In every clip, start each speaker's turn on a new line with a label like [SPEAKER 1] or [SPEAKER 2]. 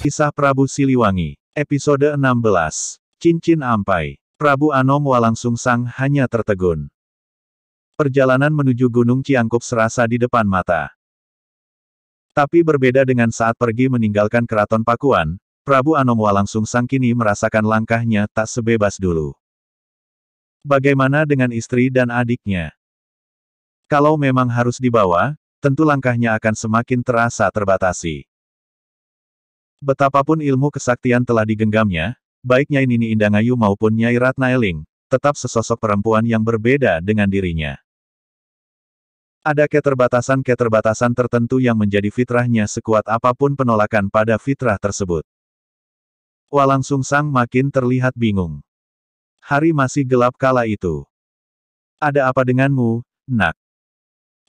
[SPEAKER 1] Kisah Prabu Siliwangi, episode 16. Cincin Ampai. Prabu Anom Walangsungsang hanya tertegun. Perjalanan menuju Gunung Ciangkup serasa di depan mata. Tapi berbeda dengan saat pergi meninggalkan keraton Pakuan, Prabu Anom Walangsungsang kini merasakan langkahnya tak sebebas dulu. Bagaimana dengan istri dan adiknya? Kalau memang harus dibawa, tentu langkahnya akan semakin terasa terbatasi. Betapapun ilmu kesaktian telah digenggamnya, baik Nyai Nini Indangayu maupun Nyai Ratna Eling, tetap sesosok perempuan yang berbeda dengan dirinya. Ada keterbatasan-keterbatasan tertentu yang menjadi fitrahnya sekuat apapun penolakan pada fitrah tersebut. Walangsungsang makin terlihat bingung. Hari masih gelap kala itu. Ada apa denganmu, Nak?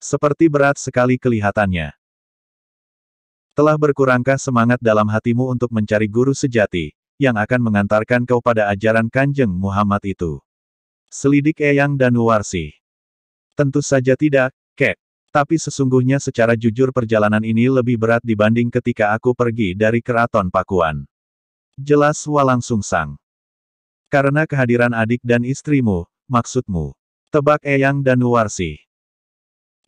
[SPEAKER 1] Seperti berat sekali kelihatannya. Telah berkurangkah semangat dalam hatimu untuk mencari guru sejati, yang akan mengantarkan kau pada ajaran Kanjeng Muhammad itu? Selidik Eyang Danuwarsih. Tentu saja tidak, Kek. Tapi sesungguhnya secara jujur perjalanan ini lebih berat dibanding ketika aku pergi dari keraton Pakuan. Jelas Walangsungsang. Karena kehadiran adik dan istrimu, maksudmu. Tebak Eyang Danuwarsih.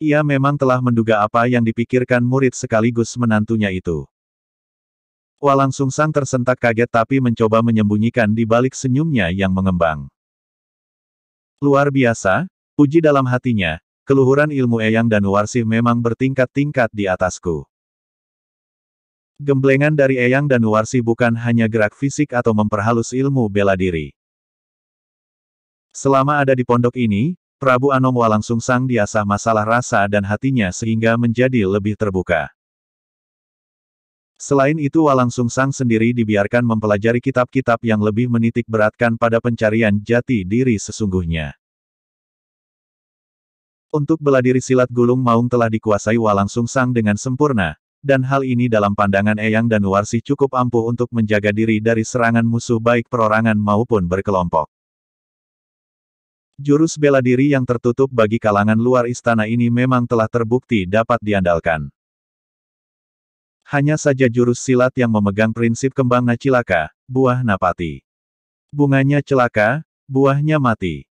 [SPEAKER 1] Ia memang telah menduga apa yang dipikirkan murid sekaligus menantunya itu. Walangsungsang tersentak kaget tapi mencoba menyembunyikan di balik senyumnya yang mengembang. Luar biasa, puji dalam hatinya, keluhuran ilmu Eyang Danuwarsih memang bertingkat-tingkat di atasku. Gemblengan dari Eyang Danuwarsih bukan hanya gerak fisik atau memperhalus ilmu bela diri. Selama ada di pondok ini, Prabu Anom Walangsungsang diasah masalah rasa dan hatinya sehingga menjadi lebih terbuka. Selain itu Walangsungsang sendiri dibiarkan mempelajari kitab-kitab yang lebih menitik beratkan pada pencarian jati diri sesungguhnya. Untuk bela diri silat gulung maung telah dikuasai Walangsungsang dengan sempurna, dan hal ini dalam pandangan Eyang Danuwarsih cukup ampuh untuk menjaga diri dari serangan musuh baik perorangan maupun berkelompok. Jurus bela diri yang tertutup bagi kalangan luar istana ini memang telah terbukti dapat diandalkan. Hanya saja jurus silat yang memegang prinsip kembang nacilaka, buah napati. Bunganya celaka, buahnya mati.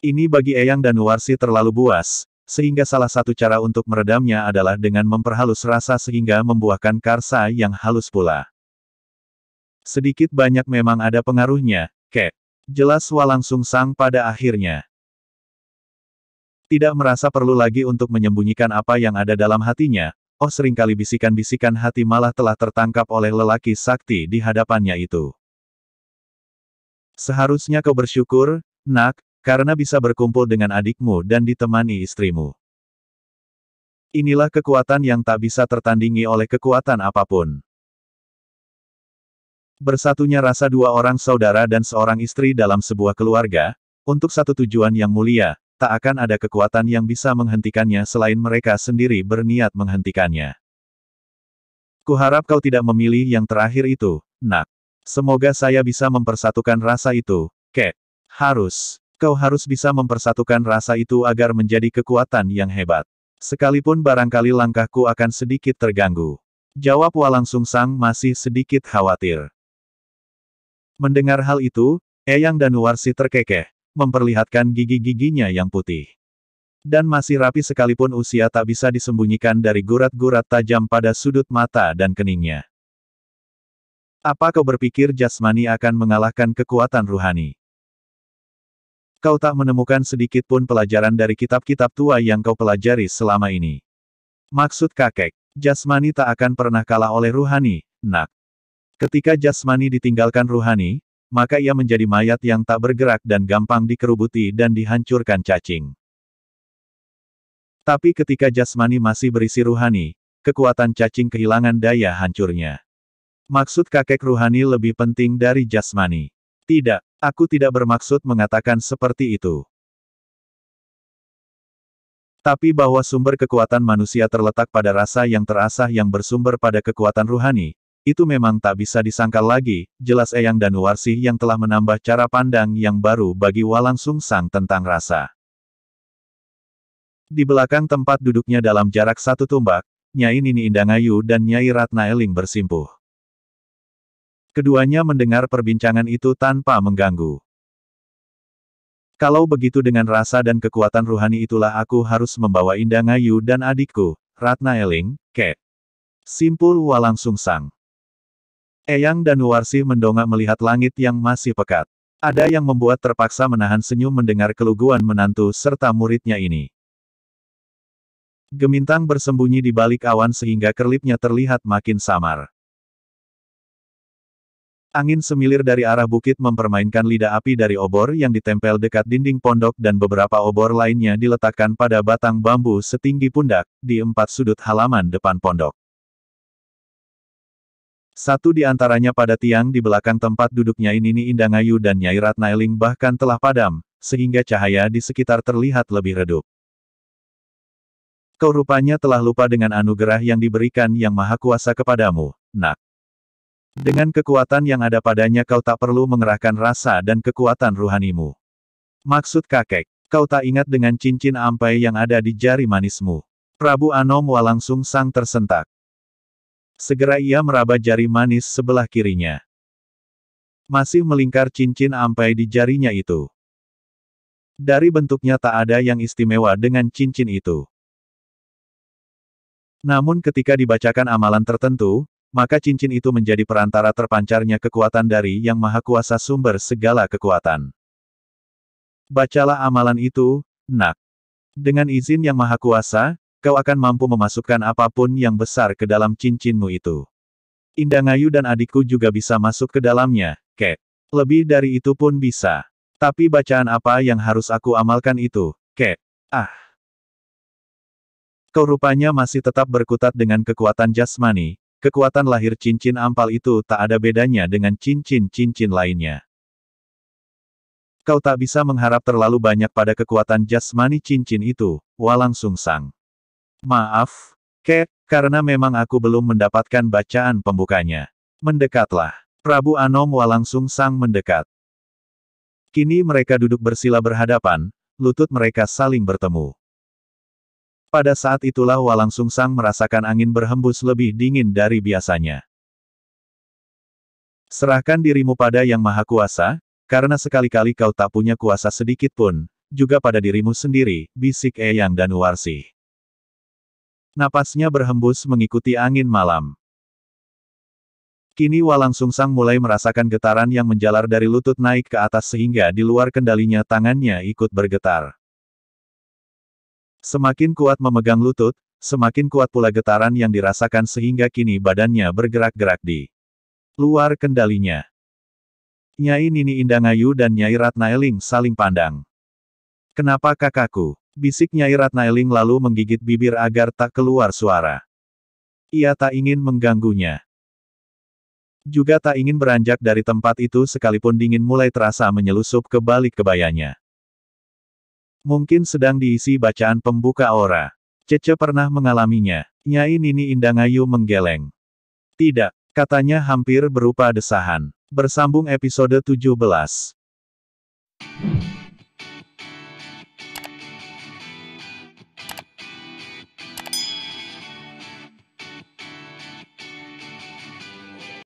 [SPEAKER 1] Ini bagi Eyang Danuwarsih terlalu buas, sehingga salah satu cara untuk meredamnya adalah dengan memperhalus rasa sehingga membuahkan karsa yang halus pula. Sedikit banyak memang ada pengaruhnya, Kek. Jelas Walangsungsang pada akhirnya. Tidak merasa perlu lagi untuk menyembunyikan apa yang ada dalam hatinya, seringkali bisikan-bisikan hati malah telah tertangkap oleh lelaki sakti di hadapannya itu. Seharusnya kau bersyukur, Nak, karena bisa berkumpul dengan adikmu dan ditemani istrimu. Inilah kekuatan yang tak bisa tertandingi oleh kekuatan apapun. Bersatunya rasa dua orang saudara dan seorang istri dalam sebuah keluarga, untuk satu tujuan yang mulia, tak akan ada kekuatan yang bisa menghentikannya selain mereka sendiri berniat menghentikannya. Kuharap kau tidak memilih yang terakhir itu, Nak. Semoga saya bisa mempersatukan rasa itu, Kek. Kau harus bisa mempersatukan rasa itu agar menjadi kekuatan yang hebat. Sekalipun barangkali langkahku akan sedikit terganggu. Jawab Walangsungsang masih sedikit khawatir. Mendengar hal itu, Eyang Danuwarsih terkekeh, memperlihatkan gigi-giginya yang putih. Dan masih rapi sekalipun usia tak bisa disembunyikan dari gurat-gurat tajam pada sudut mata dan keningnya. Apa kau berpikir jasmani akan mengalahkan kekuatan ruhani? Kau tak menemukan sedikit pun pelajaran dari kitab-kitab tua yang kau pelajari selama ini. Maksud kakek, jasmani tak akan pernah kalah oleh ruhani, Nak. Ketika jasmani ditinggalkan ruhani, maka ia menjadi mayat yang tak bergerak dan gampang dikerubuti dan dihancurkan cacing. Tapi ketika jasmani masih berisi ruhani, kekuatan cacing kehilangan daya hancurnya. Maksud kakek ruhani lebih penting dari jasmani. Tidak, aku tidak bermaksud mengatakan seperti itu. Tapi bahwa sumber kekuatan manusia terletak pada rasa yang terasah yang bersumber pada kekuatan ruhani, itu memang tak bisa disangkal lagi, jelas Eyang Danuwarsih yang telah menambah cara pandang yang baru bagi Walangsungsang tentang rasa. Di belakang tempat duduknya dalam jarak satu tombak, Nyai Nini Indangayu dan Nyai Ratna Eling bersimpuh. Keduanya mendengar perbincangan itu tanpa mengganggu. Kalau begitu dengan rasa dan kekuatan ruhani itulah aku harus membawa Indangayu dan adikku, Ratna Eling, ke Simpul Walang Sungsang. Eyang dan Nuwarsih mendongak melihat langit yang masih pekat. Ada yang membuat terpaksa menahan senyum mendengar keluguan menantu serta muridnya ini. Gemintang bersembunyi di balik awan sehingga kerlipnya terlihat makin samar. Angin semilir dari arah bukit mempermainkan lidah api dari obor yang ditempel dekat dinding pondok dan beberapa obor lainnya diletakkan pada batang bambu setinggi pundak, di 4 sudut halaman depan pondok. Satu di antaranya pada tiang di belakang tempat duduknya Nini Indangayu dan Nyai Ratna Eling bahkan telah padam, sehingga cahaya di sekitar terlihat lebih redup. Kau rupanya telah lupa dengan anugerah yang diberikan Yang Maha Kuasa kepadamu, Nak. Dengan kekuatan yang ada padanya kau tak perlu mengerahkan rasa dan kekuatan ruhanimu. Maksud kakek, kau tak ingat dengan cincin ampai yang ada di jari manismu. Prabu Anom Walang Sungsang tersentak. Segera ia meraba jari manis sebelah kirinya. Masih melingkar cincin ampai di jarinya itu. Dari bentuknya tak ada yang istimewa dengan cincin itu. Namun ketika dibacakan amalan tertentu, maka cincin itu menjadi perantara terpancarnya kekuatan dari Yang Maha Kuasa sumber segala kekuatan. Bacalah amalan itu, Nak. Dengan izin Yang Maha Kuasa, kau akan mampu memasukkan apapun yang besar ke dalam cincinmu itu. Indangayu dan adikku juga bisa masuk ke dalamnya, Kek. Lebih dari itu pun bisa. Tapi bacaan apa yang harus aku amalkan itu, Kek? Ah. Kau rupanya masih tetap berkutat dengan kekuatan jasmani. Kekuatan lahir cincin ampal itu tak ada bedanya dengan cincin-cincin lainnya. Kau tak bisa mengharap terlalu banyak pada kekuatan jasmani cincin itu, Walang Sungsang. Maaf, Kek, karena memang aku belum mendapatkan bacaan pembukanya. Mendekatlah. Prabu Anom Walang Sungsang mendekat. Kini mereka duduk bersila berhadapan, lutut mereka saling bertemu. Pada saat itulah Walang Sungsang merasakan angin berhembus lebih dingin dari biasanya. Serahkan dirimu pada Yang Maha Kuasa, karena sekali-kali kau tak punya kuasa sedikit pun, juga pada dirimu sendiri, bisik Eyang dan Nuwarsih. Napasnya berhembus mengikuti angin malam. Kini Walang Sungsang mulai merasakan getaran yang menjalar dari lutut naik ke atas sehingga di luar kendalinya tangannya ikut bergetar. Semakin kuat memegang lutut, semakin kuat pula getaran yang dirasakan sehingga kini badannya bergerak-gerak di luar kendalinya. Nyai Nini Indangayu dan Nyai Ratna Eling saling pandang. Kenapa kakakku? Bisik Nyai Ratna Eling lalu menggigit bibir agar tak keluar suara. Ia tak ingin mengganggunya. Juga tak ingin beranjak dari tempat itu sekalipun dingin mulai terasa menyelusup ke balik kebayanya. Mungkin sedang diisi bacaan pembuka aura. Cece pernah mengalaminya. Nyai Nini Indangayu menggeleng. Tidak, katanya hampir berupa desahan. Bersambung episode 17.